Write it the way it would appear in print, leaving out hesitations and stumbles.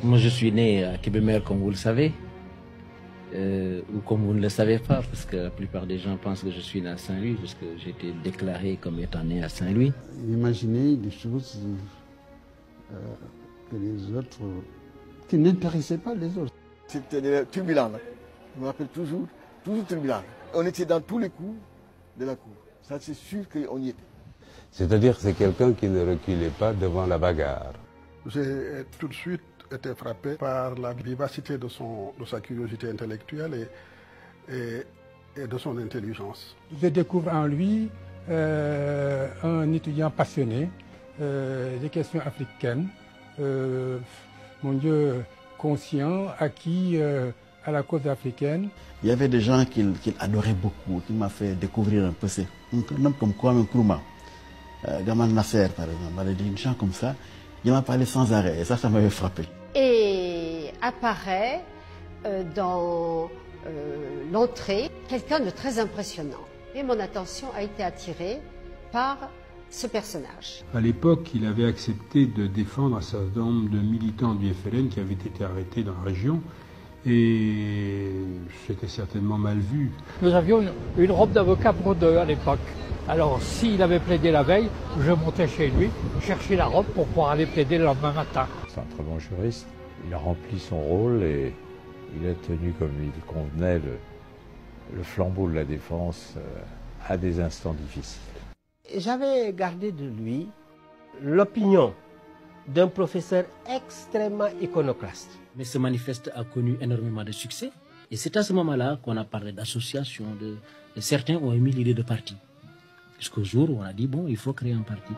Moi, je suis né à Kébémer, comme vous le savez, ou comme vous ne le savez pas, parce que la plupart des gens pensent que je suis né à Saint-Louis, parce que j'ai été déclaré comme étant né à Saint-Louis. Imaginez des choses que les autres, qui n'intéressaient pas les autres. C'était turbulent, je me rappelle toujours turbulent. On était dans tous les coups de la cour, ça c'est sûr qu'on y était. C'est-à-dire que c'est quelqu'un qui ne reculait pas devant la bagarre. J'ai tout de suite été frappé par la vivacité de sa curiosité intellectuelle et de son intelligence. Je découvre en lui un étudiant passionné des questions africaines, mon Dieu, conscient, acquis à la cause africaine. Il y avait des gens qu'il adorait beaucoup, qui m'a fait découvrir un peu. Un homme comme Kwame Nkrumah, Gamal Nasser par exemple, des gens comme ça, il m'a parlé sans arrêt et ça m'avait frappé. Et apparaît dans l'entrée quelqu'un de très impressionnant. Et mon attention a été attirée par ce personnage. À l'époque, il avait accepté de défendre un certain nombre de militants du FLN qui avaient été arrêtés dans la région. Et c'était certainement mal vu. Nous avions une robe d'avocat pour deux à l'époque. Alors s'il avait plaidé la veille, je montais chez lui, chercher la robe pour pouvoir aller plaider le lendemain matin. C'est un très bon juriste. Il a rempli son rôle et il a tenu comme il convenait le flambeau de la défense à des instants difficiles. J'avais gardé de lui l'opinion d'un professeur extrêmement iconoclaste. Mais ce manifeste a connu énormément de succès. Et c'est à ce moment-là qu'on a parlé d'association, certains ont émis l'idée de parti. Jusqu'au jour où on a dit, bon, il faut créer un parti.